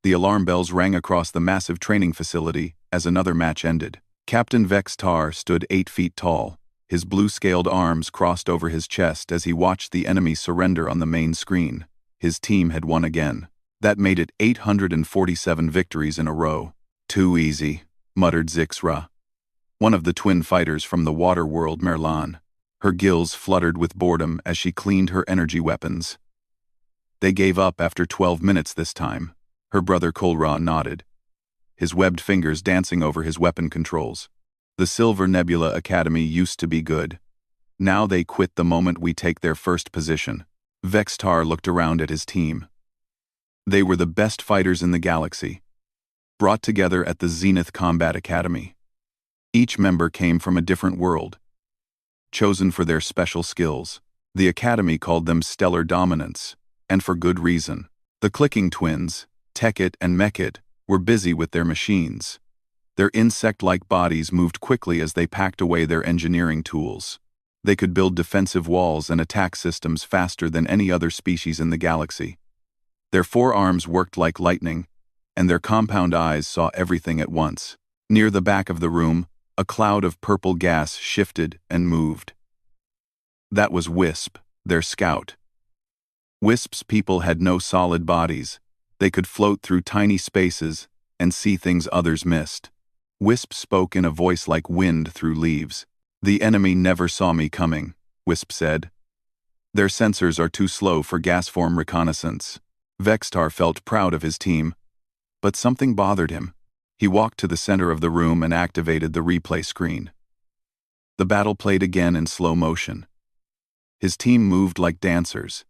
The alarm bells rang across the massive training facility as another match ended. Captain Vex-Tar stood 8 feet tall, his blue-scaled arms crossed over his chest as he watched the enemy surrender on the main screen. His team had won again. That made it 847 victories in a row. Too easy, muttered Zixra, one of the twin fighters from the water world Merlan. Her gills fluttered with boredom as she cleaned her energy weapons. They gave up after 12 minutes this time. Her brother Kolra nodded, his webbed fingers dancing over his weapon controls. The Silver Nebula Academy used to be good. Now they quit the moment we take their first position. Vex-Tar looked around at his team. They were the best fighters in the galaxy, brought together at the Zenith Combat Academy. Each member came from a different world, chosen for their special skills. The Academy called them Stellar Dominants, and for good reason. The clicking twins, Tekit and Mekit, were busy with their machines. Their insect-like bodies moved quickly as they packed away their engineering tools. They could build defensive walls and attack systems faster than any other species in the galaxy. Their forearms worked like lightning, and their compound eyes saw everything at once. Near the back of the room, a cloud of purple gas shifted and moved. That was Wisp, their scout. Wisp's people had no solid bodies. They could float through tiny spaces and see things others missed. Wisp spoke in a voice like wind through leaves. "The enemy never saw me coming," Wisp said. "Their sensors are too slow for gas-form reconnaissance." Vex-Tar felt proud of his team, but something bothered him. He walked to the center of the room and activated the replay screen. The battle played again in slow motion. His team moved like dancers,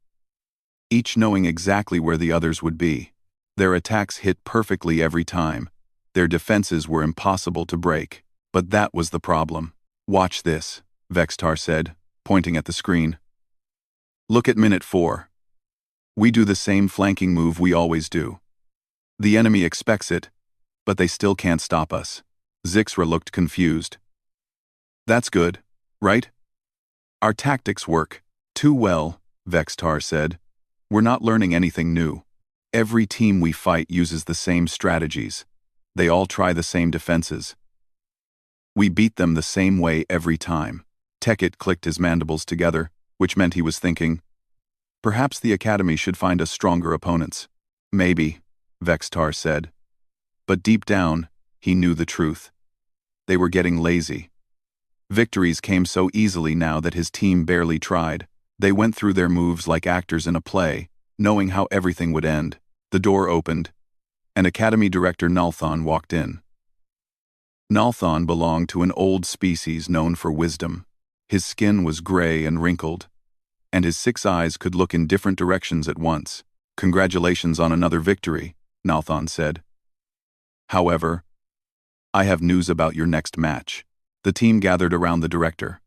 each knowing exactly where the others would be. Their attacks hit perfectly every time. Their defenses were impossible to break. But that was the problem. "Watch this," Vex-Tar said, pointing at the screen. "Look at minute 4. We do the same flanking move we always do. The enemy expects it, but they still can't stop us." Zixra looked confused. "That's good, right? Our tactics work too well," Vex-Tar said. "We're not learning anything new. Every team we fight uses the same strategies. They all try the same defenses. We beat them the same way every time." Tekit clicked his mandibles together, which meant he was thinking, perhaps the Academy should find us stronger opponents. "Maybe," Vex-Tar said. But deep down, he knew the truth. They were getting lazy. Victories came so easily now that his team barely tried. They went through their moves like actors in a play, knowing how everything would end. The door opened, and Academy Director Nalthon walked in. Nalthon belonged to an old species known for wisdom. His skin was gray and wrinkled, and his 6 eyes could look in different directions at once. "Congratulations on another victory," Nalthon said. "However, I have news about your next match." The team gathered around the director.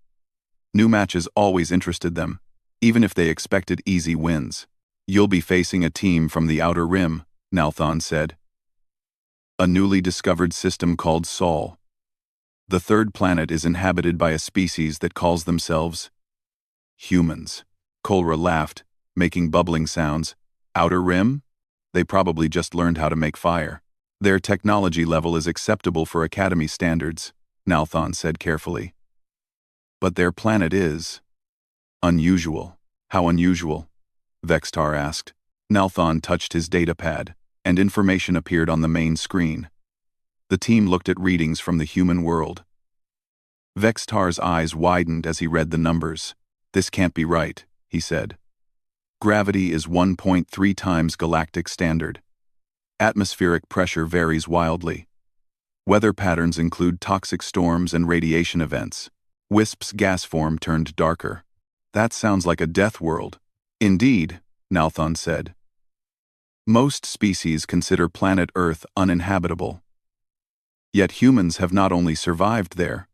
New matches always interested them, even if they expected easy wins. "You'll be facing a team from the Outer Rim," Nalthon said. "A newly discovered system called Sol. The 3rd planet is inhabited by a species that calls themselves humans." Kolra laughed, making bubbling sounds. "Outer Rim? They probably just learned how to make fire. Their technology level is acceptable for Academy standards," Nalthon said carefully. "But their planet is unusual." "How unusual?" Vex-Tar asked. Nalthon touched his datapad, and information appeared on the main screen. The team looked at readings from the human world. Vex-Tar's eyes widened as he read the numbers. "This can't be right," he said. "Gravity is 1.3 times galactic standard. Atmospheric pressure varies wildly. Weather patterns include toxic storms and radiation events. Wisp's gas form turned darker. That sounds like a death world." "Indeed," Nalthon said. "Most species consider planet Earth uninhabitable. Yet humans have not only survived there,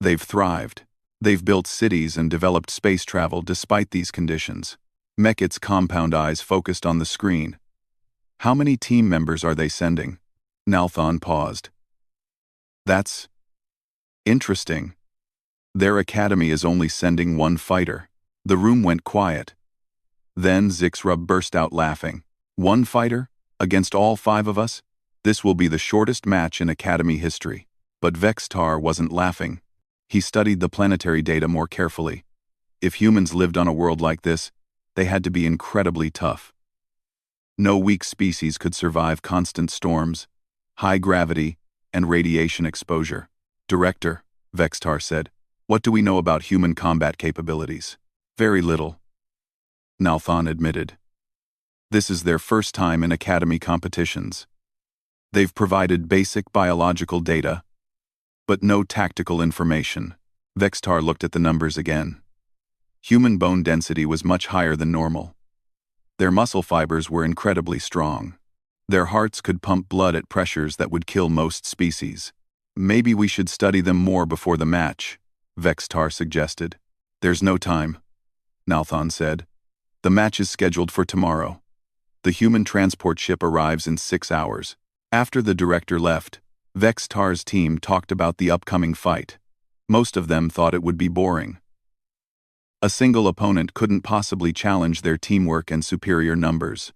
they've thrived. They've built cities and developed space travel despite these conditions." Mekit's compound eyes focused on the screen. "How many team members are they sending?" Nalthon paused. "That's interesting. Their academy is only sending 1 fighter." The room went quiet. Then Zixra burst out laughing. "1 fighter? Against all 5 of us? This will be the shortest match in Academy history. But Vextar wasn't laughing. He studied the planetary data more carefully. If humans lived on a world like this, they had to be incredibly tough. No weak species could survive constant storms, high gravity, and radiation exposure. Director, Vextar said, what do we know about human combat capabilities? Very little, Nalthon admitted. This is their first time in Academy competitions. They've provided basic biological data, but no tactical information. Vextar looked at the numbers again. Human bone density was much higher than normal. Their muscle fibers were incredibly strong. Their hearts could pump blood at pressures that would kill most species. Maybe we should study them more before the match, Vextar suggested. There's no time, Nalthon said. The match is scheduled for tomorrow. The human transport ship arrives in 6 hours. After the director left, Vextar's team talked about the upcoming fight. Most of them thought it would be boring. A single opponent couldn't possibly challenge their teamwork and superior numbers.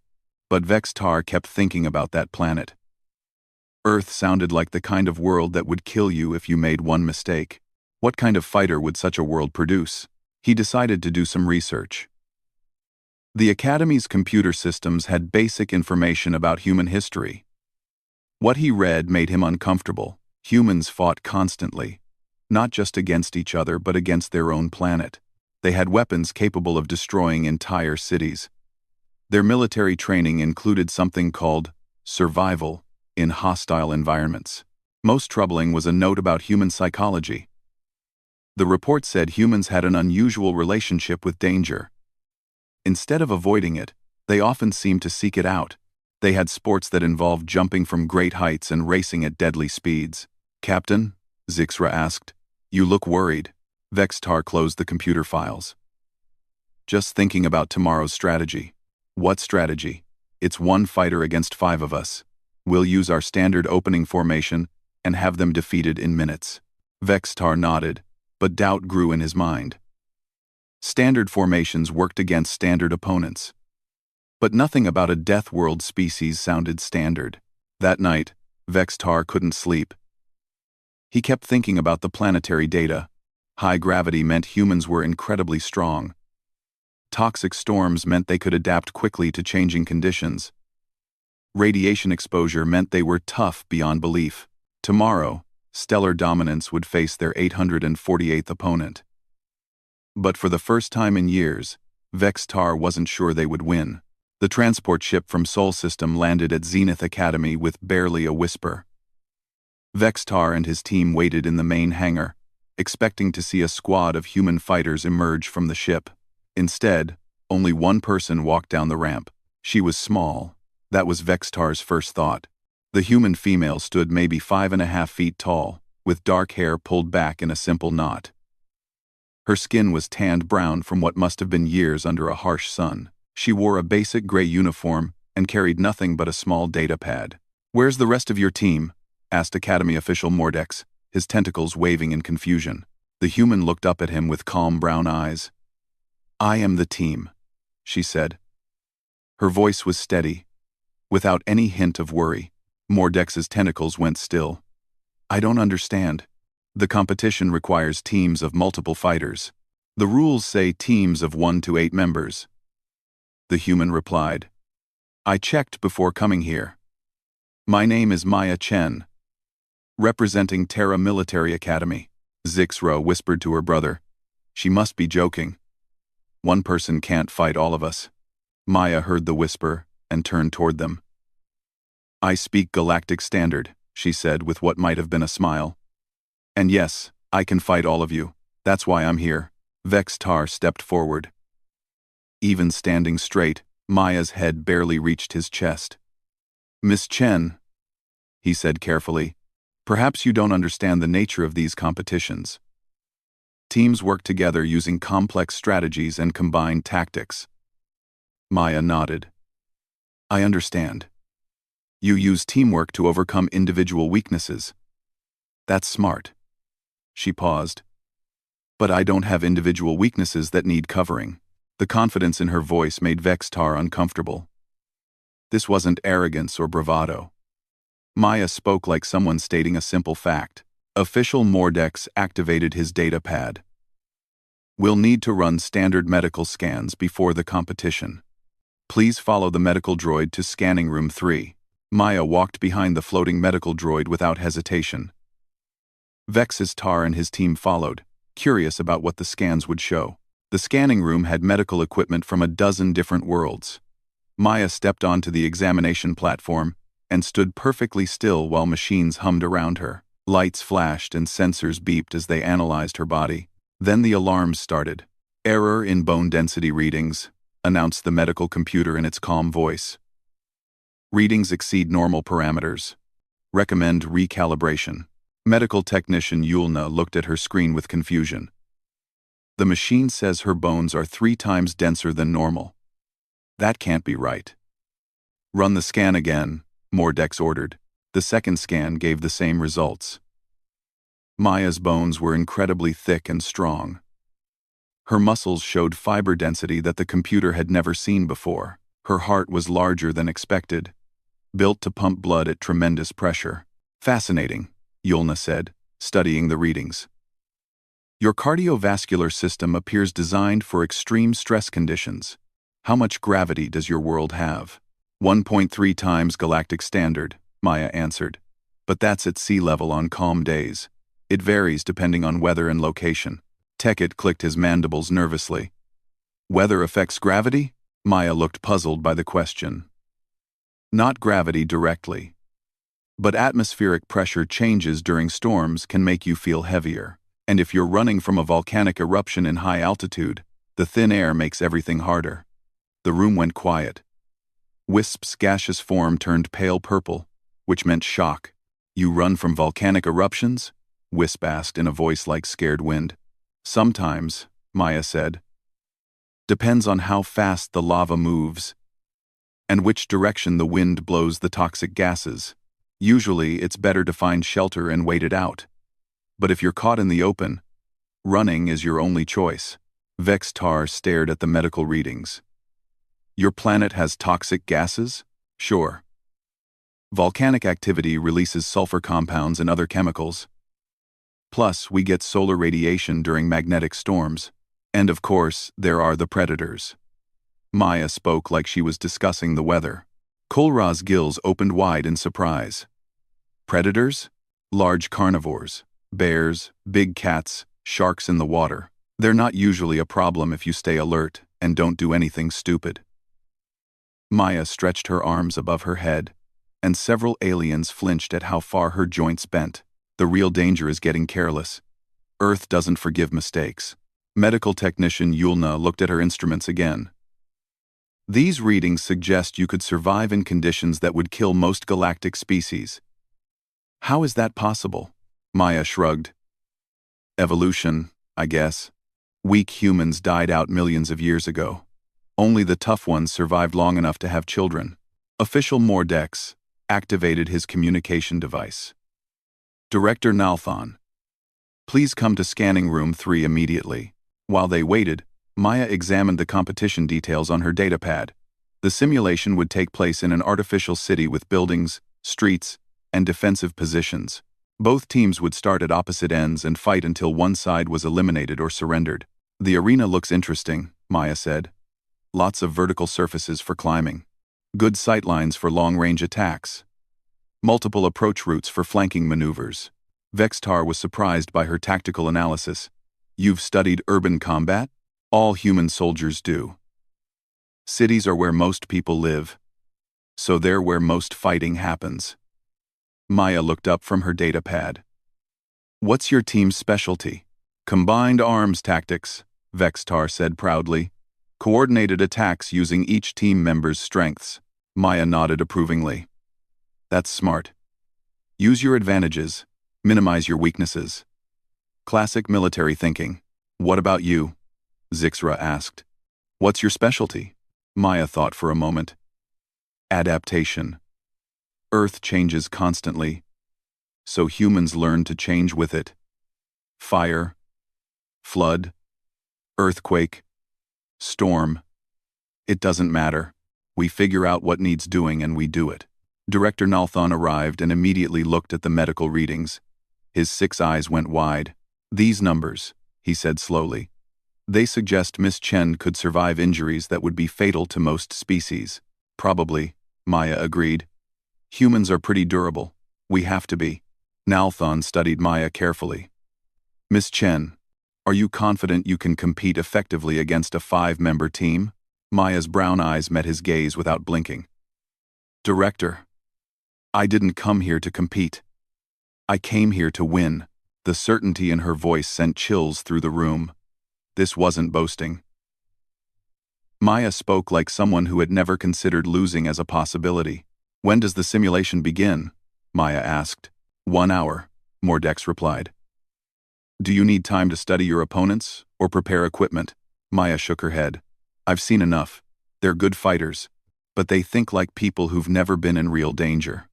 But Vextar kept thinking about that planet. Earth sounded like the kind of world that would kill you if you made one mistake. What kind of fighter would such a world produce? He decided to do some research. The Academy's computer systems had basic information about human history. What he read made him uncomfortable. Humans fought constantly, not just against each other but against their own planet. They had weapons capable of destroying entire cities. Their military training included something called survival in hostile environments. Most troubling was a note about human psychology. The report said humans had an unusual relationship with danger. Instead of avoiding it, they often seemed to seek it out. They had sports that involved jumping from great heights and racing at deadly speeds. Captain, Zixra asked, you look worried. Vextar closed the computer files. Just thinking about tomorrow's strategy. What strategy? It's 1 fighter against 5 of us. We'll use our standard opening formation and have them defeated in minutes. Vextar nodded, but doubt grew in his mind. Standard formations worked against standard opponents. But nothing about a Deathworld species sounded standard. That night, Vextar couldn't sleep. He kept thinking about the planetary data. High gravity meant humans were incredibly strong. Toxic storms meant they could adapt quickly to changing conditions. Radiation exposure meant they were tough beyond belief. Tomorrow, stellar dominance would face their 848th opponent. But for the first time in years, Vextar wasn't sure they would win. The transport ship from Sol System landed at Zenith Academy with barely a whisper. Vextar and his team waited in the main hangar, expecting to see a squad of human fighters emerge from the ship. Instead, only one person walked down the ramp. She was small. That was Vextar's first thought. The human female stood maybe 5.5 feet tall, with dark hair pulled back in a simple knot. Her skin was tanned brown from what must have been years under a harsh sun. She wore a basic gray uniform and carried nothing but a small data pad. "Where's the rest of your team?" asked Academy official Mordex, his tentacles waving in confusion. The human looked up at him with calm brown eyes. "I am the team," she said. Her voice was steady, without any hint of worry. Mordex's tentacles went still. "I don't understand. The competition requires teams of multiple fighters. The rules say teams of 1 to 8 members." The human replied, "I checked before coming here. My name is Maya Chen, representing Terra Military Academy." Zixra whispered to her brother, "She must be joking. One person can't fight all of us." Maya heard the whisper and turned toward them. "I speak Galactic Standard," she said with what might have been a smile. "And yes, I can fight all of you. That's why I'm here." Vextar stepped forward. Even standing straight, Maya's head barely reached his chest. "Miss Chen," he said carefully, "perhaps you don't understand the nature of these competitions. Teams work together using complex strategies and combined tactics." Maya nodded. "I understand. You use teamwork to overcome individual weaknesses. That's smart." She paused. "But I don't have individual weaknesses that need covering." The confidence in her voice made Vextar uncomfortable. This wasn't arrogance or bravado. Maya spoke like someone stating a simple fact. Official Mordex activated his data pad. We'll need to run standard medical scans before the competition. Please follow the medical droid to scanning room 3. Maya walked behind the floating medical droid without hesitation. Vex's Tar and his team followed, curious about what the scans would show. The scanning room had medical equipment from a dozen different worlds. Maya stepped onto the examination platform and stood perfectly still while machines hummed around her. Lights flashed and sensors beeped as they analyzed her body. Then the alarms started. Error in bone density readings, announced the medical computer in its calm voice. Readings exceed normal parameters. Recommend recalibration. Medical technician Yulna looked at her screen with confusion. The machine says her bones are 3 times denser than normal. That can't be right. Run the scan again, Mordex ordered. The second scan gave the same results. Maya's bones were incredibly thick and strong. Her muscles showed fiber density that the computer had never seen before. Her heart was larger than expected, built to pump blood at tremendous pressure. Fascinating, Yulna said, studying the readings. Your cardiovascular system appears designed for extreme stress conditions. How much gravity does your world have? 1.3 times galactic standard, Maya answered. But that's at sea level on calm days. It varies depending on weather and location. Tekket clicked his mandibles nervously. Weather affects gravity? Maya looked puzzled by the question. Not gravity directly. But atmospheric pressure changes during storms can make you feel heavier. And if you're running from a volcanic eruption in high altitude, the thin air makes everything harder. The room went quiet. Wisp's gaseous form turned pale purple, which meant shock. You run from volcanic eruptions? Wisp asked in a voice like scared wind. Sometimes, Maya said. Depends on how fast the lava moves and which direction the wind blows the toxic gases. Usually, it's better to find shelter and wait it out. But if you're caught in the open, running is your only choice. Vex Tar stared at the medical readings. Your planet has toxic gases? Sure. Volcanic activity releases sulfur compounds and other chemicals. Plus, we get solar radiation during magnetic storms. And of course, there are the predators. Maya spoke like she was discussing the weather. Kolra's gills opened wide in surprise. Predators? Large carnivores. Bears, big cats, sharks in the water. They're not usually a problem if you stay alert and don't do anything stupid. Maya stretched her arms above her head, and several aliens flinched at how far her joints bent. The real danger is getting careless. Earth doesn't forgive mistakes. Medical technician Yulna looked at her instruments again. These readings suggest you could survive in conditions that would kill most galactic species. How is that possible? Maya shrugged. Evolution, I guess. Weak humans died out millions of years ago. Only the tough ones survived long enough to have children. Official Mordex activated his communication device. Director Nalthon, please come to scanning room 3 immediately. While they waited, Maya examined the competition details on her datapad. The simulation would take place in an artificial city with buildings, streets, and defensive positions. Both teams would start at opposite ends and fight until one side was eliminated or surrendered. The arena looks interesting, Maya said. Lots of vertical surfaces for climbing. Good sightlines for long-range attacks. Multiple approach routes for flanking maneuvers. Vex Tar was surprised by her tactical analysis. You've studied urban combat? All human soldiers do. Cities are where most people live, so they're where most fighting happens. Maya looked up from her datapad. What's your team's specialty? Combined arms tactics, Vex Tar said proudly. Coordinated attacks using each team member's strengths. Maya nodded approvingly. That's smart. Use your advantages, minimize your weaknesses. Classic military thinking. What about you? Zixra asked. What's your specialty? Maya thought for a moment. Adaptation. Earth changes constantly, so humans learn to change with it. Fire, flood, earthquake, storm. It doesn't matter. We figure out what needs doing and we do it. Director Nalthon arrived and immediately looked at the medical readings. His 6 eyes went wide. These numbers, he said slowly. They suggest Miss Chen could survive injuries that would be fatal to most species. Probably, Maya agreed. Humans are pretty durable. We have to be. Nalthon studied Maya carefully. Miss Chen, are you confident you can compete effectively against a 5-member team? Maya's brown eyes met his gaze without blinking. Director, I didn't come here to compete. I came here to win. The certainty in her voice sent chills through the room. This wasn't boasting. Maya spoke like someone who had never considered losing as a possibility. When does the simulation begin? Maya asked. 1 hour, Mordex replied. Do you need time to study your opponents, or prepare equipment? Maya shook her head. I've seen enough. They're good fighters, but they think like people who've never been in real danger.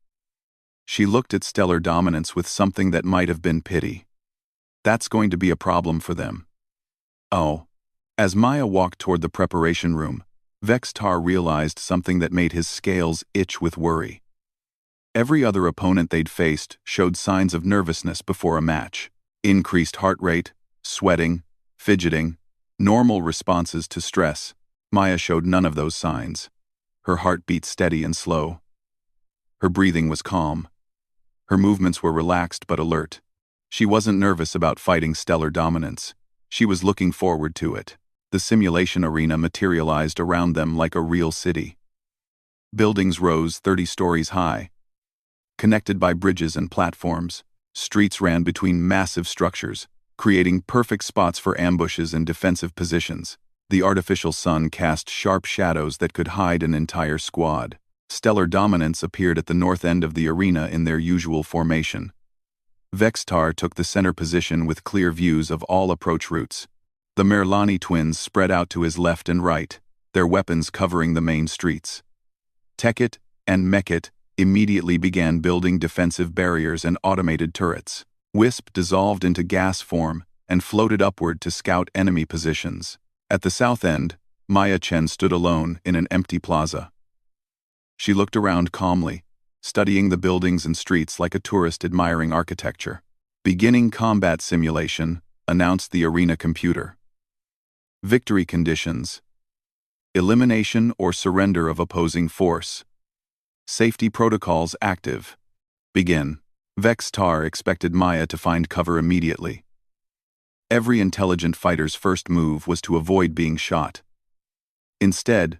She looked at stellar dominance with something that might have been pity. That's going to be a problem for them. Oh. As Maya walked toward the preparation room, Vextar realized something that made his scales itch with worry. Every other opponent they'd faced showed signs of nervousness before a match. Increased heart rate, sweating, fidgeting, normal responses to stress. Maya showed none of those signs. Her heart beat steady and slow. Her breathing was calm. Her movements were relaxed but alert. She wasn't nervous about fighting stellar dominance. She was looking forward to it. The simulation arena materialized around them like a real city. Buildings rose 30 stories high. Connected by bridges and platforms, streets ran between massive structures, creating perfect spots for ambushes and defensive positions. The artificial sun cast sharp shadows that could hide an entire squad. Stellar dominance appeared at the north end of the arena in their usual formation. Vextar took the center position with clear views of all approach routes. The Merlani twins spread out to his left and right, their weapons covering the main streets. Tekit and Mekit immediately began building defensive barriers and automated turrets. Wisp dissolved into gas form and floated upward to scout enemy positions. At the south end, Maya Chen stood alone in an empty plaza. She looked around calmly, studying the buildings and streets like a tourist admiring architecture. Beginning combat simulation, announced the arena computer. Victory conditions. Elimination or surrender of opposing force. Safety protocols active. Begin. Vextar expected Maya to find cover immediately. Every intelligent fighter's first move was to avoid being shot. Instead,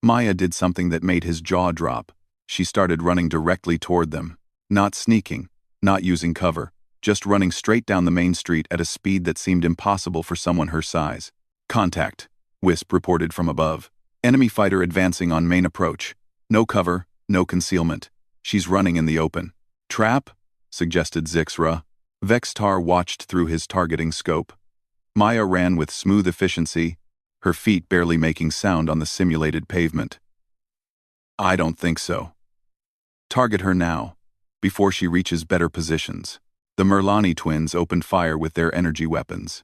Maya did something that made his jaw drop. She started running directly toward them. Not sneaking, not using cover, just running straight down the main street at a speed that seemed impossible for someone her size. Contact, Wisp reported from above. Enemy fighter advancing on main approach. No cover, no concealment. She's running in the open. Trap? Suggested Zixra. Vextar watched through his targeting scope. Maya ran with smooth efficiency, her feet barely making sound on the simulated pavement. I don't think so. Target her now, before she reaches better positions. The Merlani twins opened fire with their energy weapons.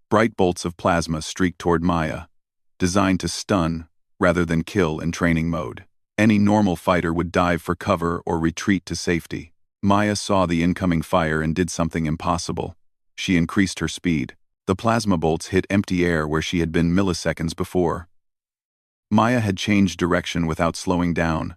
Bright bolts of plasma streaked toward Maya, designed to stun rather than kill in training mode. Any normal fighter would dive for cover or retreat to safety. Maya saw the incoming fire and did something impossible. She increased her speed. The plasma bolts hit empty air where she had been milliseconds before. Maya had changed direction without slowing down.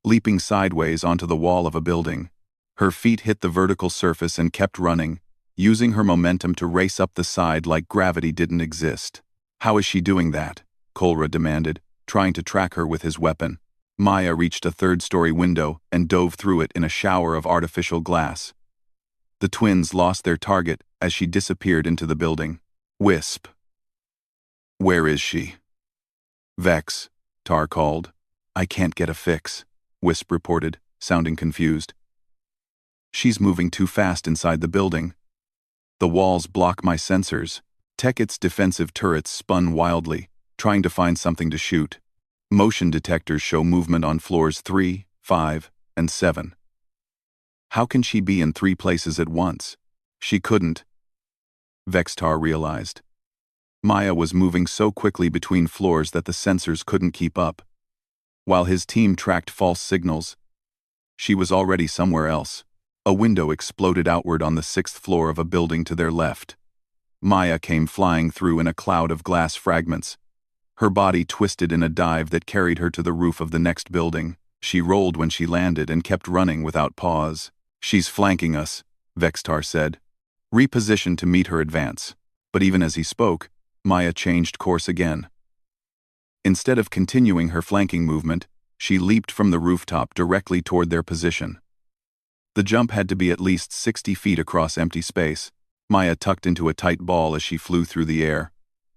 Leaping sideways onto the wall of a building, her feet hit the vertical surface and kept running, using her momentum to race up the side like gravity didn't exist. How is she doing that? Kolra demanded, trying to track her with his weapon. Maya reached a third-story window and dove through it in a shower of artificial glass. The twins lost their target as she disappeared into the building. Wisp. Where is she? Vex, Tar called. I can't get a fix, Wisp reported, sounding confused. She's moving too fast inside the building. The walls block my sensors. Tekit's defensive turrets spun wildly, trying to find something to shoot. Motion detectors show movement on floors 3, 5, and 7. How can she be in 3 places at once? She couldn't. Vextar realized. Maya was moving so quickly between floors that the sensors couldn't keep up. While his team tracked false signals, she was already somewhere else. A window exploded outward on the 6th floor of a building to their left. Maya came flying through in a cloud of glass fragments. Her body twisted in a dive that carried her to the roof of the next building. She rolled when she landed and kept running without pause. "She's flanking us," Vextar said. Repositioned to meet her advance. But even as he spoke, Maya changed course again. Instead of continuing her flanking movement, she leaped from the rooftop directly toward their position. The jump had to be at least 60 feet across empty space. Maya tucked into a tight ball as she flew through the air.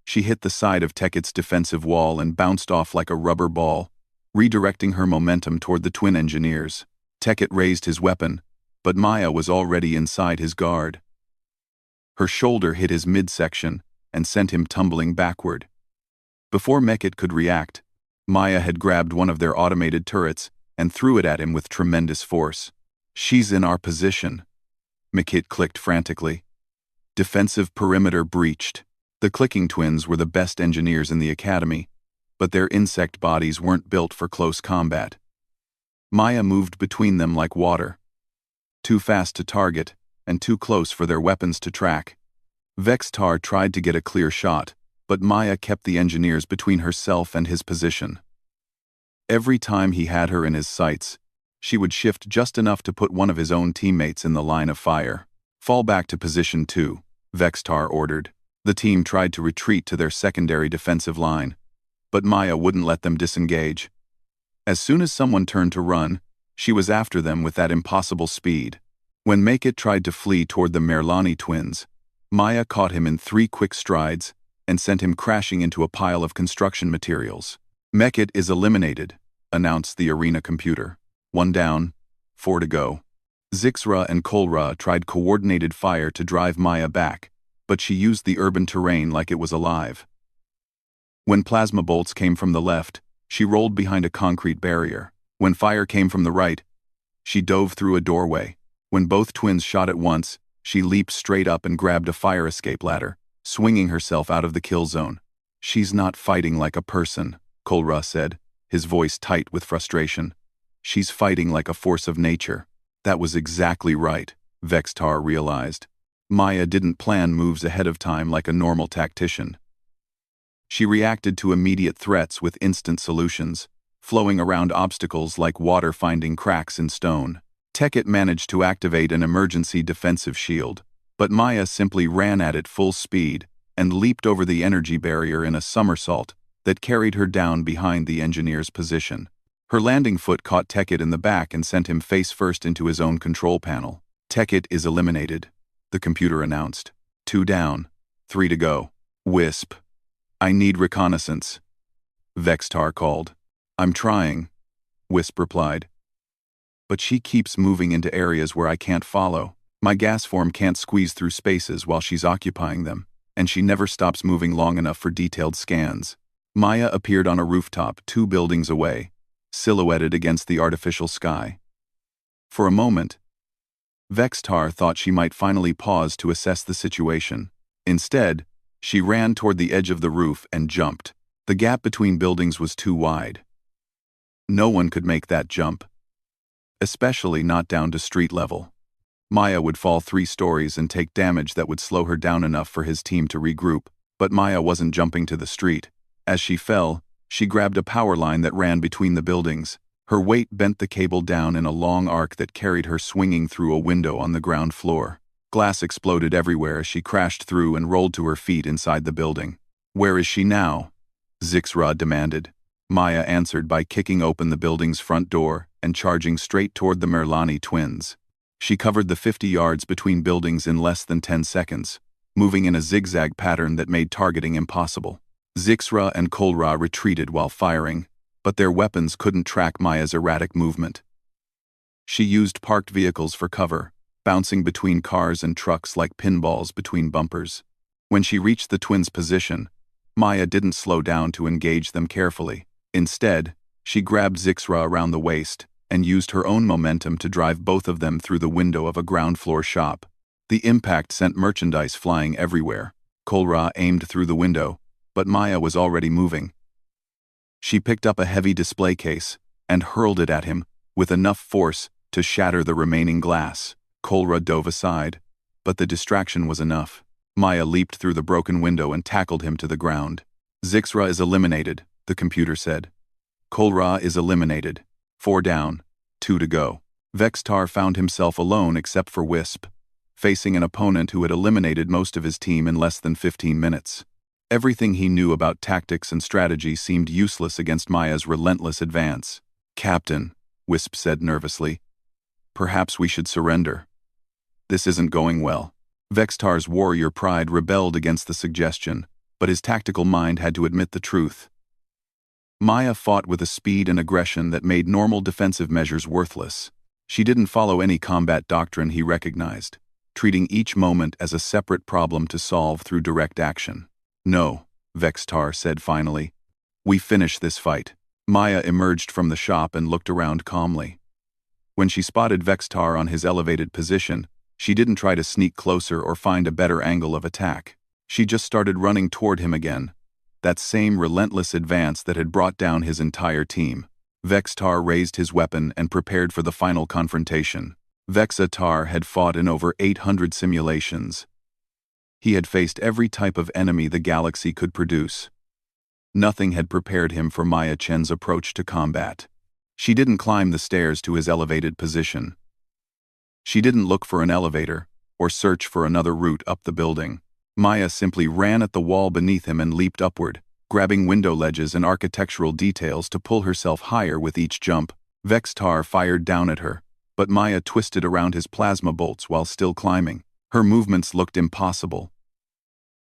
She hit the side of Teket's defensive wall and bounced off like a rubber ball, redirecting her momentum toward the twin engineers. Teket raised his weapon, but Maya was already inside his guard. Her shoulder hit his midsection and sent him tumbling backward. Before Meket could react, Maya had grabbed one of their automated turrets and threw it at him with tremendous force. "She's in our position," Meket clicked frantically. Defensive perimeter breached. The clicking twins were the best engineers in the academy, but their insect bodies weren't built for close combat. Maya moved between them like water. Too fast to target, and too close for their weapons to track. Vextar tried to get a clear shot, but Maya kept the engineers between herself and his position. Every time he had her in his sights, she would shift just enough to put one of his own teammates in the line of fire. "Fall back to position 2, Vextar ordered. The team tried to retreat to their secondary defensive line, but Maya wouldn't let them disengage. As soon as someone turned to run, she was after them with that impossible speed. When Meket tried to flee toward the Merlani twins, Maya caught him in 3 quick strides and sent him crashing into a pile of construction materials. "Meket is eliminated," announced the arena computer. 1 down, 4 to go. Zixra and Kolra tried coordinated fire to drive Maya back, but she used the urban terrain like it was alive. When plasma bolts came from the left, she rolled behind a concrete barrier. When fire came from the right, she dove through a doorway. When both twins shot at once, she leaped straight up and grabbed a fire escape ladder, swinging herself out of the kill zone. "She's not fighting like a person," Kolra said, his voice tight with frustration. "She's fighting like a force of nature." That was exactly right, Vextar realized. Maya didn't plan moves ahead of time like a normal tactician. She reacted to immediate threats with instant solutions, flowing around obstacles like water finding cracks in stone. Teket managed to activate an emergency defensive shield, but Maya simply ran at it full speed and leaped over the energy barrier in a somersault that carried her down behind the engineer's position. Her landing foot caught Teket in the back and sent him face first into his own control panel. "Teket is eliminated," the computer announced. 2 down, 3 to go. "Wisp, I need reconnaissance," Vextar called. "I'm trying," Wisp replied. "But she keeps moving into areas where I can't follow. My gas form can't squeeze through spaces while she's occupying them, and she never stops moving long enough for detailed scans." Maya appeared on a rooftop 2 buildings away, silhouetted against the artificial sky. For a moment, Vextar thought she might finally pause to assess the situation. Instead, she ran toward the edge of the roof and jumped. The gap between buildings was too wide. No one could make that jump, especially not down to street level. Maya would fall 3 stories and take damage that would slow her down enough for his team to regroup, but Maya wasn't jumping to the street. As she fell, she grabbed a power line that ran between the buildings. Her weight bent the cable down in a long arc that carried her swinging through a window on the ground floor. Glass exploded everywhere as she crashed through and rolled to her feet inside the building. "Where is she now?" Zixra demanded. Maya answered by kicking open the building's front door and charging straight toward the Merlani twins. She covered the 50 yards between buildings in less than 10 seconds, moving in a zigzag pattern that made targeting impossible. Zixra and Kolra retreated while firing, but their weapons couldn't track Maya's erratic movement. She used parked vehicles for cover, bouncing between cars and trucks like pinballs between bumpers. When she reached the twins' position, Maya didn't slow down to engage them carefully. Instead, she grabbed Zixra around the waist and used her own momentum to drive both of them through the window of a ground-floor shop. The impact sent merchandise flying everywhere. Kolra aimed through the window, but Maya was already moving. She picked up a heavy display case and hurled it at him with enough force to shatter the remaining glass. Kolra dove aside, but the distraction was enough. Maya leaped through the broken window and tackled him to the ground. Zixra is eliminated, the computer said. Kolra is eliminated. 4 down, 2 to go. Vextar found himself alone except for Wisp, facing an opponent who had eliminated most of his team in less than 15 minutes. Everything he knew about tactics and strategy seemed useless against Maya's relentless advance. "Captain," Wisp said nervously, "perhaps we should surrender. This isn't going well." Vextar's warrior pride rebelled against the suggestion, but his tactical mind had to admit the truth. Maya fought with a speed and aggression that made normal defensive measures worthless. She didn't follow any combat doctrine he recognized, treating each moment as a separate problem to solve through direct action. "No," Vextar said finally. "We finish this fight." Maya emerged from the shop and looked around calmly. When she spotted Vextar on his elevated position, she didn't try to sneak closer or find a better angle of attack. She just started running toward him again, that same relentless advance that had brought down his entire team. Vextar raised his weapon and prepared for the final confrontation. Vexatar had fought in over 800 simulations. He had faced every type of enemy the galaxy could produce. Nothing had prepared him for Maya Chen's approach to combat. She didn't climb the stairs to his elevated position. She didn't look for an elevator or search for another route up the building. Maya simply ran at the wall beneath him and leaped upward, grabbing window ledges and architectural details to pull herself higher with each jump. Vextar fired down at her, but Maya twisted around his plasma bolts while still climbing. Her movements looked impossible.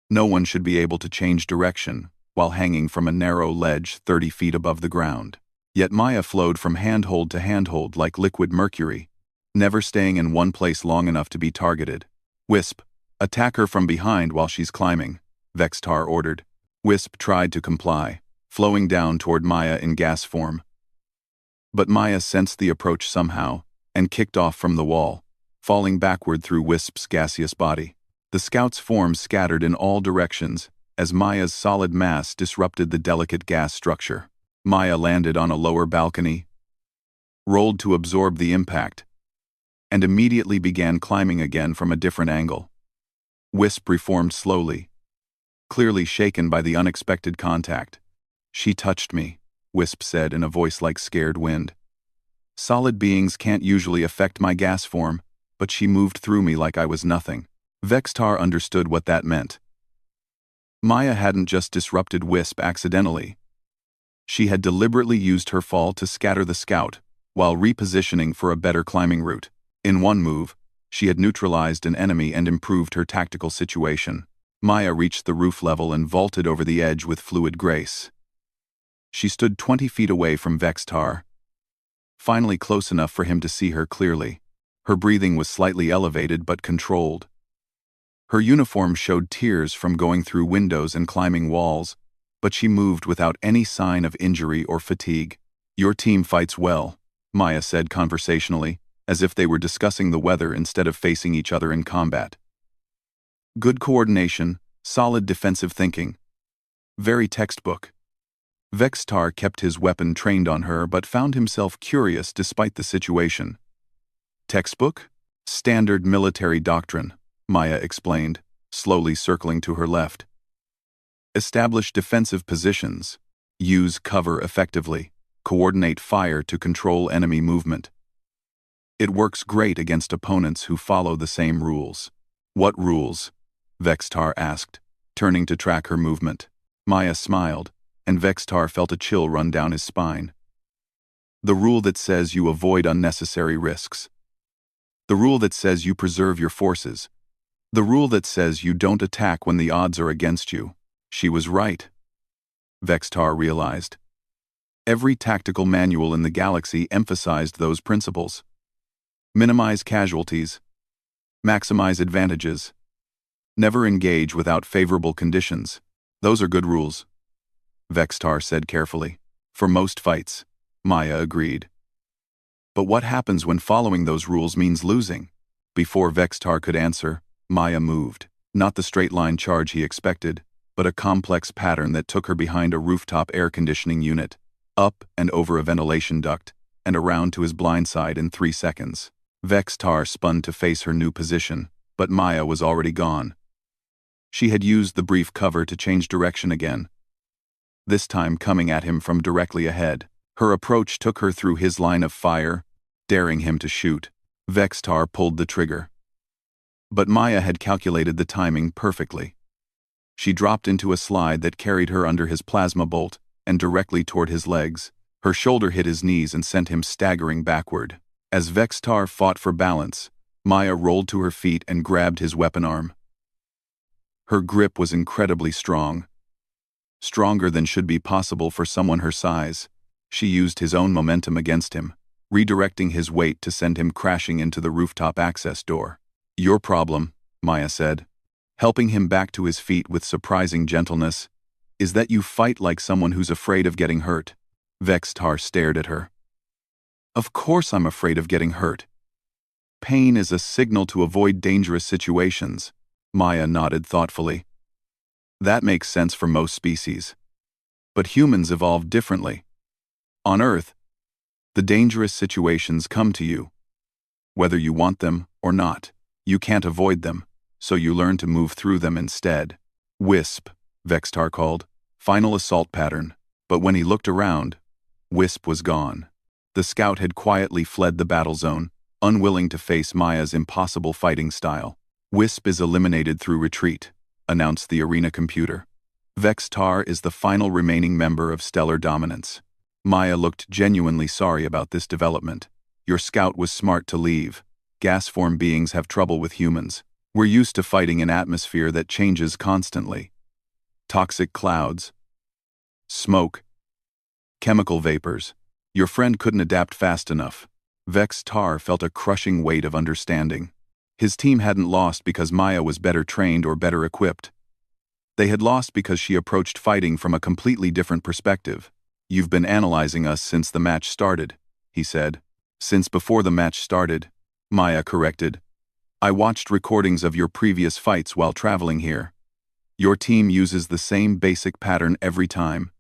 No one should be able to change direction while hanging from a narrow ledge 30 feet above the ground. Yet Maya flowed from handhold to handhold like liquid mercury, never staying in one place long enough to be targeted. "Wisp, attack her from behind while she's climbing," Vextar ordered. Wisp tried to comply, flowing down toward Maya in gas form. But Maya sensed the approach somehow and kicked off from the wall, falling backward through Wisp's gaseous body. The scout's form scattered in all directions as Maya's solid mass disrupted the delicate gas structure. Maya landed on a lower balcony, rolled to absorb the impact, and immediately began climbing again from a different angle. Wisp reformed slowly, clearly shaken by the unexpected contact. "She touched me," Wisp said in a voice like scared wind. "Solid beings can't usually affect my gas form, but she moved through me like I was nothing." Vextar understood what that meant. Maya hadn't just disrupted Wisp accidentally. She had deliberately used her fall to scatter the scout, while repositioning for a better climbing route. In one move, she had neutralized an enemy and improved her tactical situation. Maya reached the roof level and vaulted over the edge with fluid grace. She stood 20 feet away from Vextar, finally close enough for him to see her clearly. Her breathing was slightly elevated but controlled. Her uniform showed tears from going through windows and climbing walls, but she moved without any sign of injury or fatigue. "Your team fights well," Maya said conversationally, as if they were discussing the weather instead of facing each other in combat. "Good coordination, solid defensive thinking. Very textbook." Vextar kept his weapon trained on her but found himself curious despite the situation. "Textbook? Standard military doctrine," Maya explained, slowly circling to her left. "Establish defensive positions. Use cover effectively. Coordinate fire to control enemy movement. It works great against opponents who follow the same rules." "What rules?" Vextar asked, turning to track her movement. Maya smiled, and Vextar felt a chill run down his spine. "The rule that says you avoid unnecessary risks. The rule that says you preserve your forces. The rule that says you don't attack when the odds are against you." She was right, Vextar realized. Every tactical manual in the galaxy emphasized those principles. Minimize casualties. Maximize advantages. Never engage without favorable conditions. "Those are good rules," Vextar said carefully. "For most fights," Maya agreed. "But what happens when following those rules means losing?" Before Vextar could answer, Maya moved. Not the straight-line charge he expected, but a complex pattern that took her behind a rooftop air conditioning unit. up and over a ventilation duct, and around to his blind side in 3 seconds. Vex-Tar spun to face her new position, but Maya was already gone. She had used the brief cover to change direction again, this time coming at him from directly ahead. Her approach took her through his line of fire, daring him to shoot. Vex-Tar pulled the trigger. But Maya had calculated the timing perfectly. She dropped into a slide that carried her under his plasma bolt and directly toward his legs. Her shoulder hit his knees and sent him staggering backward. As Vex-Tar fought for balance, Maya rolled to her feet and grabbed his weapon arm. Her grip was incredibly strong. Stronger than should be possible for someone her size. She used his own momentum against him, redirecting his weight to send him crashing into the rooftop access door. "Your problem," Maya said, helping him back to his feet with surprising gentleness, "is that you fight like someone who's afraid of getting hurt." Vex-Tar stared at her. "Of course I'm afraid of getting hurt. Pain is a signal to avoid dangerous situations." Maya nodded thoughtfully. "That makes sense for most species. But humans evolved differently. On Earth, the dangerous situations come to you. Whether you want them or not, you can't avoid them, so you learn to move through them instead." "Wisp," Vex-Tar called. "Final assault pattern." But when he looked around, Wisp was gone. The scout had quietly fled the battle zone, unwilling to face Maya's impossible fighting style. "Wisp is eliminated through retreat," announced the arena computer. "Vex-Tar is the final remaining member of Stellar Dominance." Maya looked genuinely sorry about this development. "Your scout was smart to leave. Gas-form beings have trouble with humans. We're used to fighting an atmosphere that changes constantly. Toxic clouds, smoke, chemical vapors. Your friend couldn't adapt fast enough." Vex-Tar felt a crushing weight of understanding. His team hadn't lost because Maya was better trained or better equipped. They had lost because she approached fighting from a completely different perspective. "You've been analyzing us since the match started," he said. "Since before the match started," Maya corrected. "I watched recordings of your previous fights while traveling here. Your team uses the same basic pattern every time.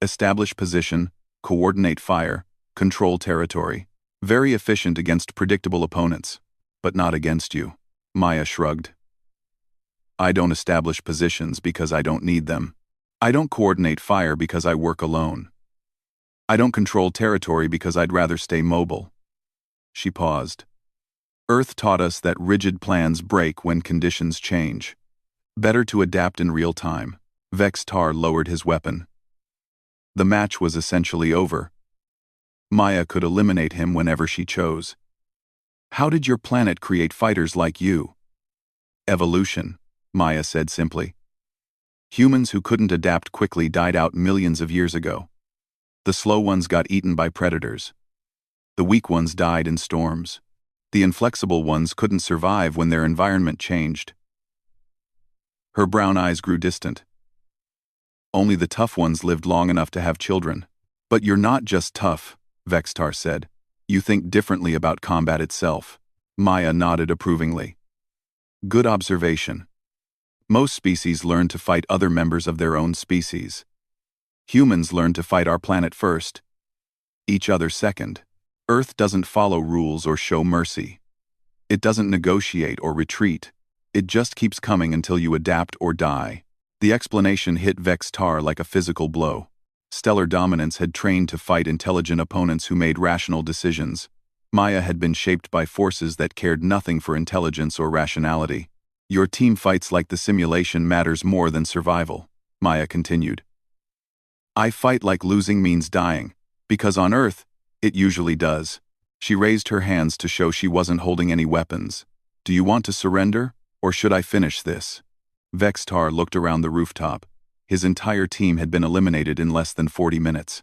Establish position, coordinate fire, control territory. Very efficient against predictable opponents. But not against you." Maya shrugged. "I don't establish positions because I don't need them. I don't coordinate fire because I work alone. I don't control territory because I'd rather stay mobile." She paused. "Earth taught us that rigid plans break when conditions change. Better to adapt in real time." Vex-Tar lowered his weapon. The match was essentially over. Maya could eliminate him whenever she chose. "How did your planet create fighters like you?" "Evolution," Maya said simply. "Humans who couldn't adapt quickly died out millions of years ago. The slow ones got eaten by predators. The weak ones died in storms. The inflexible ones couldn't survive when their environment changed." Her brown eyes grew distant. "Only the tough ones lived long enough to have children." "But you're not just tough," Vex-Tar said. "You think differently about combat itself." Maya nodded approvingly. "Good observation. Most species learn to fight other members of their own species. Humans learn to fight our planet first, each other second. Earth doesn't follow rules or show mercy. It doesn't negotiate or retreat. It just keeps coming until you adapt or die." The explanation hit Vex-Tar like a physical blow. Stellar Dominance had trained to fight intelligent opponents who made rational decisions. Maya had been shaped by forces that cared nothing for intelligence or rationality. "Your team fights like the simulation matters more than survival," Maya continued. "I fight like losing means dying, because on Earth, it usually does." She raised her hands to show she wasn't holding any weapons. "Do you want to surrender, or should I finish this?" Vex-Tar looked around the rooftop. His entire team had been eliminated in less than 40 minutes.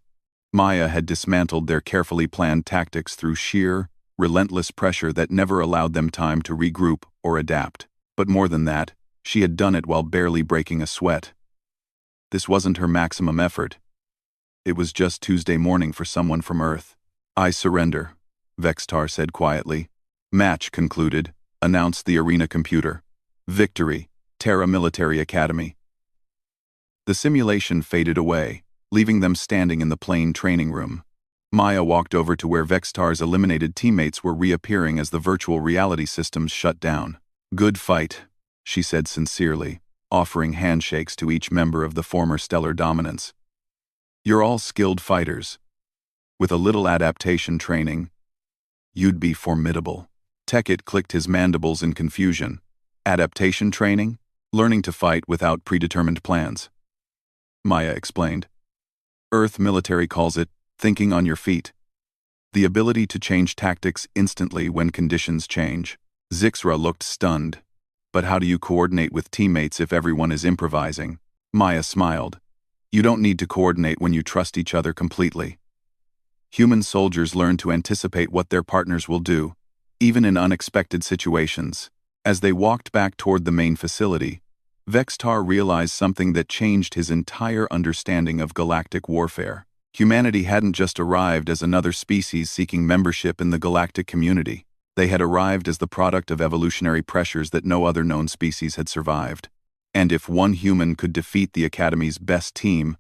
Maya had dismantled their carefully planned tactics through sheer, relentless pressure that never allowed them time to regroup or adapt. But more than that, she had done it while barely breaking a sweat. This wasn't her maximum effort. It was just Tuesday morning for someone from Earth. "I surrender," Vex-Tar said quietly. "Match concluded," announced the arena computer. "Victory, Terra Military Academy." The simulation faded away, leaving them standing in the plain training room. Maya walked over to where Vextar's eliminated teammates were reappearing as the virtual reality systems shut down. "Good fight," she said sincerely, offering handshakes to each member of the former Stellar Dominance. "You're all skilled fighters. With a little adaptation training, you'd be formidable." Tekit clicked his mandibles in confusion. "Adaptation training? Learning to fight without predetermined plans." Maya explained. "Earth military calls it thinking on your feet. The ability to change tactics instantly when conditions change." Zixra looked stunned. "But how do you coordinate with teammates if everyone is improvising?" Maya smiled. "You don't need to coordinate when you trust each other completely. Human soldiers learn to anticipate what their partners will do, even in unexpected situations." As they walked back toward the main facility, Vextar realized something that changed his entire understanding of galactic warfare. Humanity hadn't just arrived as another species seeking membership in the galactic community. They had arrived as the product of evolutionary pressures that no other known species had survived. And if one human could defeat the Academy's best team,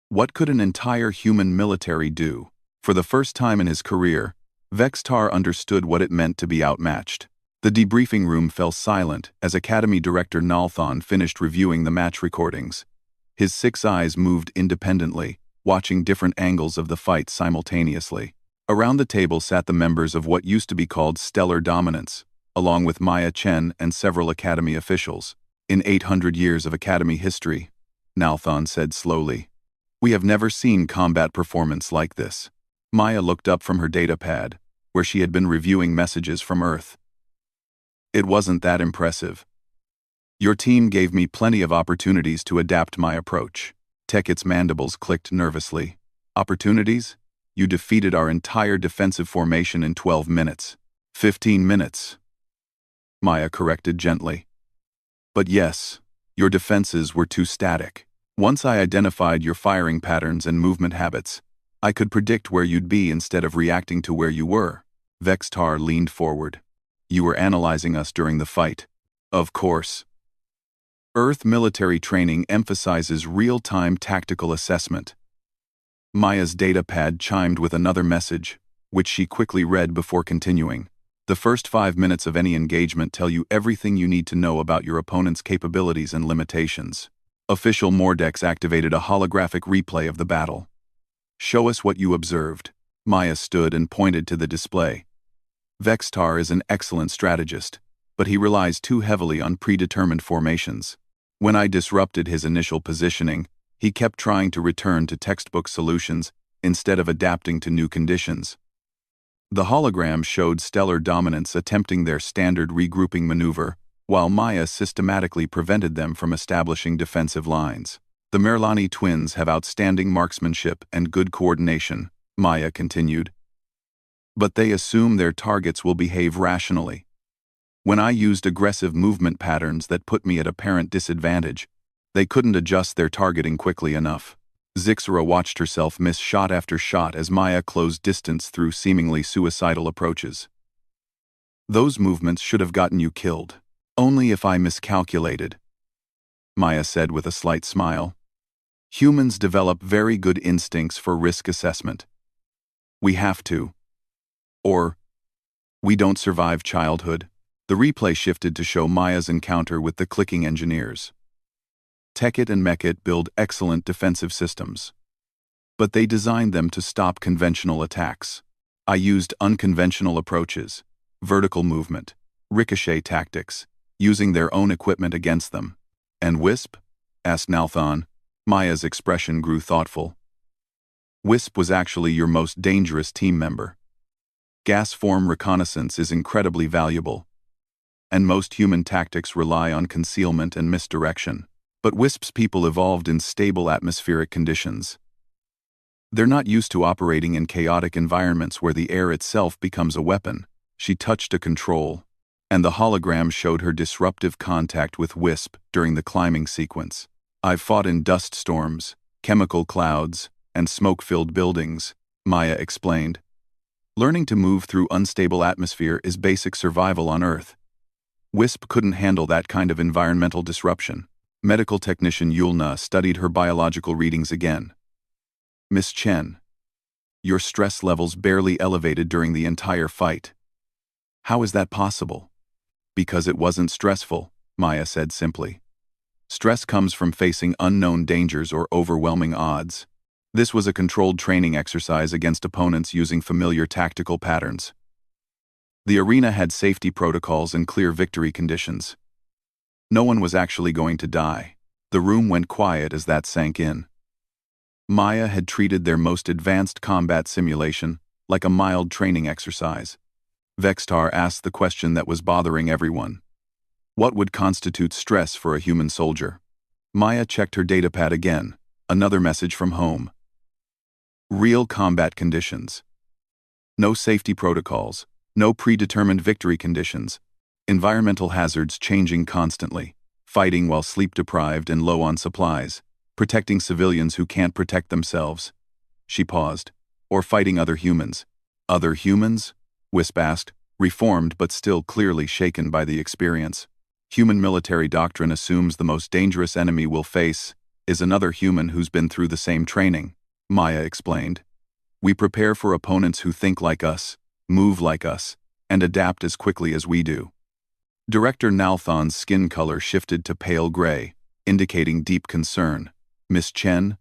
what could an entire human military do? For the first time in his career, Vextar understood what it meant to be outmatched. The debriefing room fell silent as Academy Director Nalthon finished reviewing the match recordings. His 6 eyes moved independently, watching different angles of the fight simultaneously. Around the table sat the members of what used to be called Stellar Dominance, along with Maya Chen and several Academy officials. "In 800 years of Academy history," Nalthon said slowly, "we have never seen combat performance like this." Maya looked up from her datapad, where she had been reviewing messages from Earth. "It wasn't that impressive. Your team gave me plenty of opportunities to adapt my approach." Tekit's mandibles clicked nervously. "Opportunities? You defeated our entire defensive formation in 12 minutes. 15 minutes. Maya corrected gently. "But yes, your defenses were too static. Once I identified your firing patterns and movement habits, I could predict where you'd be instead of reacting to where you were." Vextar leaned forward. "You were analyzing us during the fight." "Of course. Earth military training emphasizes real-time tactical assessment." Maya's datapad chimed with another message, which she quickly read before continuing. "The first 5 minutes of any engagement tell you everything you need to know about your opponent's capabilities and limitations." Official Mordex activated a holographic replay of the battle. "Show us what you observed." Maya stood and pointed to the display. "Vextar is an excellent strategist, but he relies too heavily on predetermined formations. When I disrupted his initial positioning, he kept trying to return to textbook solutions instead of adapting to new conditions." The hologram showed Stellar Dominance attempting their standard regrouping maneuver, while Maya systematically prevented them from establishing defensive lines. "The Merlani twins have outstanding marksmanship and good coordination," Maya continued. "But they assume their targets will behave rationally. When I used aggressive movement patterns that put me at apparent disadvantage, they couldn't adjust their targeting quickly enough." Zixra watched herself miss shot after shot as Maya closed distance through seemingly suicidal approaches. "Those movements should have gotten you killed. Only if I miscalculated," Maya said with a slight smile. "Humans develop very good instincts for risk assessment. We have to. Or we don't survive childhood." The replay shifted to show Maya's encounter with the clicking engineers. Tekit and Mekit build excellent defensive systems, but they designed them to stop conventional attacks. I used unconventional approaches, vertical movement, ricochet tactics, using their own equipment against them. "And Wisp?" asked Nalthon. Maya's expression grew thoughtful. "Wisp was actually your most dangerous team member. Gas form reconnaissance is incredibly valuable, and most human tactics rely on concealment and misdirection. But Wisp's people evolved in stable atmospheric conditions. They're not used to operating in chaotic environments where the air itself becomes a weapon." She touched a control, and the hologram showed her disruptive contact with Wisp during the climbing sequence. "I've fought in dust storms, chemical clouds, and smoke-filled buildings," Maya explained. "Learning to move through unstable atmosphere is basic survival on Earth. Wisp couldn't handle that kind of environmental disruption." Medical technician Yulna studied her biological readings again. Miss Chen, your stress levels barely elevated during the entire fight. How is that possible? Because it wasn't stressful, Maya said simply. Stress comes from facing unknown dangers or overwhelming odds. This was a controlled training exercise against opponents using familiar tactical patterns. The arena had safety protocols and clear victory conditions. No one was actually going to die. The room went quiet as that sank in. Maya had treated their most advanced combat simulation like a mild training exercise. Vextar asked the question that was bothering everyone. What would constitute stress for a human soldier? Maya checked her datapad again. Another message from home. Real combat conditions. No safety protocols. No predetermined victory conditions. Environmental hazards changing constantly. Fighting while sleep-deprived and low on supplies. Protecting civilians who can't protect themselves. She paused. Or fighting other humans. Other humans? Wisp asked, reformed but still clearly shaken by the experience. Human military doctrine assumes the most dangerous enemy we'll face is another human who's been through the same training, Maya explained. We prepare for opponents who think like us, move like us, and adapt as quickly as we do. Director Nalthon's skin color shifted to pale gray, indicating deep concern. Miss Chen,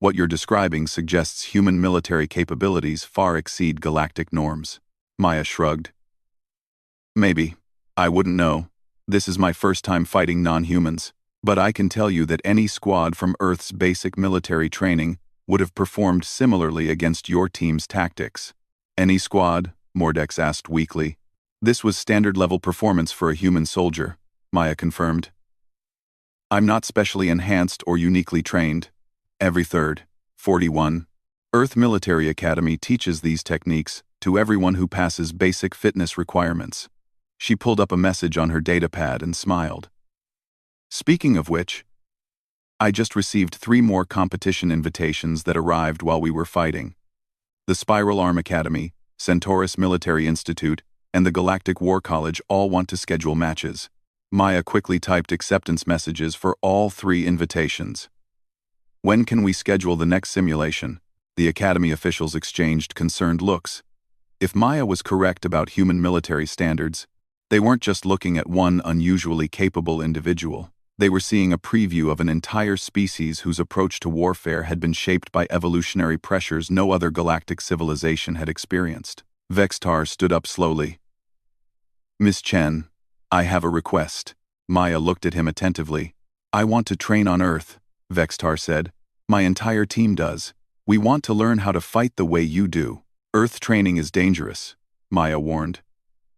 what you're describing suggests human military capabilities far exceed galactic norms. Maya shrugged. Maybe. I wouldn't know. This is my first time fighting non-humans, but I can tell you that any squad from Earth's basic military training would have performed similarly against your team's tactics. Any squad? Mordex asked weakly. This was standard-level performance for a human soldier, Maya confirmed. I'm not specially enhanced or uniquely trained. Every third, 41. Earth Military Academy teaches these techniques to everyone who passes basic fitness requirements. She pulled up a message on her datapad and smiled. Speaking of which, I just received 3 more competition invitations that arrived while we were fighting. The Spiral Arm Academy, Centaurus Military Institute, and the Galactic War College all want to schedule matches. Maya quickly typed acceptance messages for all 3 invitations. When can we schedule the next simulation? The Academy officials exchanged concerned looks. If Maya was correct about human military standards, they weren't just looking at one unusually capable individual. They were seeing a preview of an entire species whose approach to warfare had been shaped by evolutionary pressures no other galactic civilization had experienced. Vextar stood up slowly. Miss Chen, I have a request. Maya looked at him attentively. I want to train on Earth, Vextar said. My entire team does. We want to learn how to fight the way you do. Earth training is dangerous, Maya warned.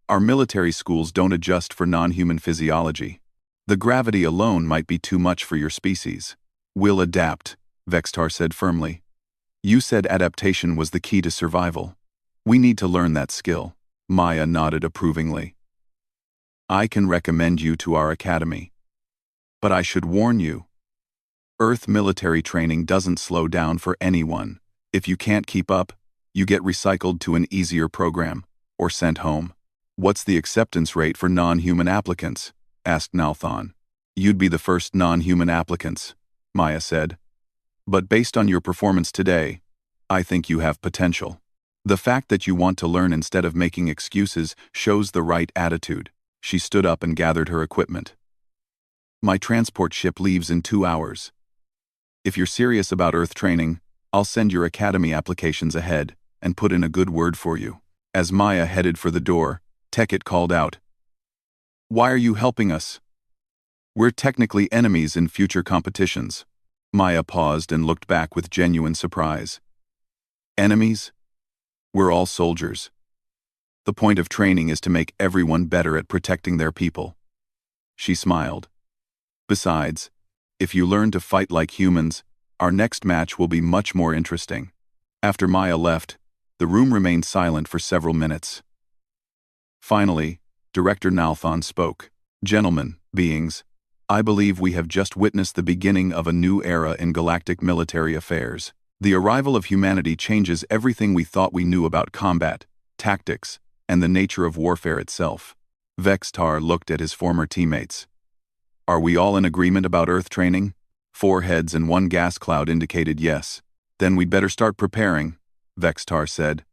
Our military schools don't adjust for non-human physiology. The gravity alone might be too much for your species. We'll adapt, Vextar said firmly. You said adaptation was the key to survival. We need to learn that skill. Maya nodded approvingly. I can recommend you to our academy. But I should warn you. Earth military training doesn't slow down for anyone. If you can't keep up, you get recycled to an easier program, or sent home. What's the acceptance rate for non-human applicants? Asked Nalthon. You'd be the first non-human applicants, Maya said. But based on your performance today, I think you have potential. The fact that you want to learn instead of making excuses shows the right attitude. She stood up and gathered her equipment. My transport ship leaves in 2 hours. If you're serious about Earth training, I'll send your academy applications ahead and put in a good word for you. As Maya headed for the door, Tekit called out. Why are you helping us? We're technically enemies in future competitions. Maya paused and looked back with genuine surprise. Enemies? We're all soldiers. The point of training is to make everyone better at protecting their people. She smiled. Besides, if you learn to fight like humans, our next match will be much more interesting. After Maya left, the room remained silent for several minutes. Finally, Director Nalthon spoke. Gentlemen, beings, I believe we have just witnessed the beginning of a new era in galactic military affairs. The arrival of humanity changes everything we thought we knew about combat, tactics, and the nature of warfare itself. Vextar looked at his former teammates. Are we all in agreement about Earth training? 4 heads and 1 gas cloud indicated yes. Then we'd better start preparing, Vextar said.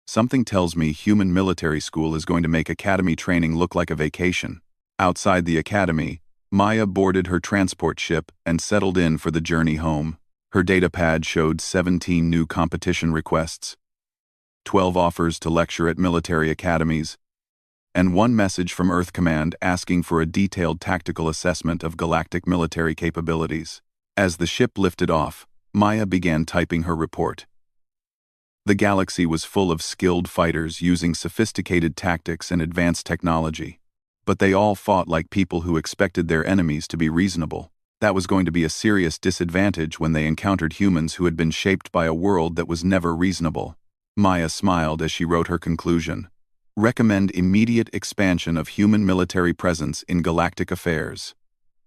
Something tells me human military school is going to make academy training look like a vacation. Outside the academy, Maya boarded her transport ship and settled in for the journey home. Her datapad showed 17 new competition requests, 12 offers to lecture at military academies, and one message from Earth Command asking for a detailed tactical assessment of galactic military capabilities. As the ship lifted off, Maya began typing her report. The galaxy was full of skilled fighters using sophisticated tactics and advanced technology, but they all fought like people who expected their enemies to be reasonable. That was going to be a serious disadvantage when they encountered humans who had been shaped by a world that was never reasonable. Maya smiled as she wrote her conclusion. Recommend immediate expansion of human military presence in galactic affairs.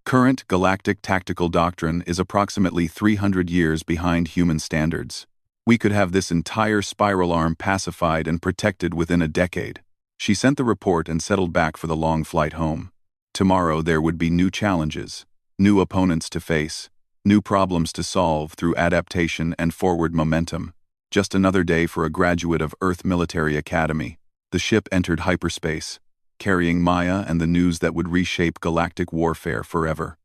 Current galactic tactical doctrine is approximately 300 years behind human standards. We could have this entire spiral arm pacified and protected within a decade. She sent the report and settled back for the long flight home. Tomorrow there would be new challenges, new opponents to face, new problems to solve through adaptation and forward momentum. Just another day for a graduate of Earth Military Academy. The ship entered hyperspace, carrying Maya and the news that would reshape galactic warfare forever.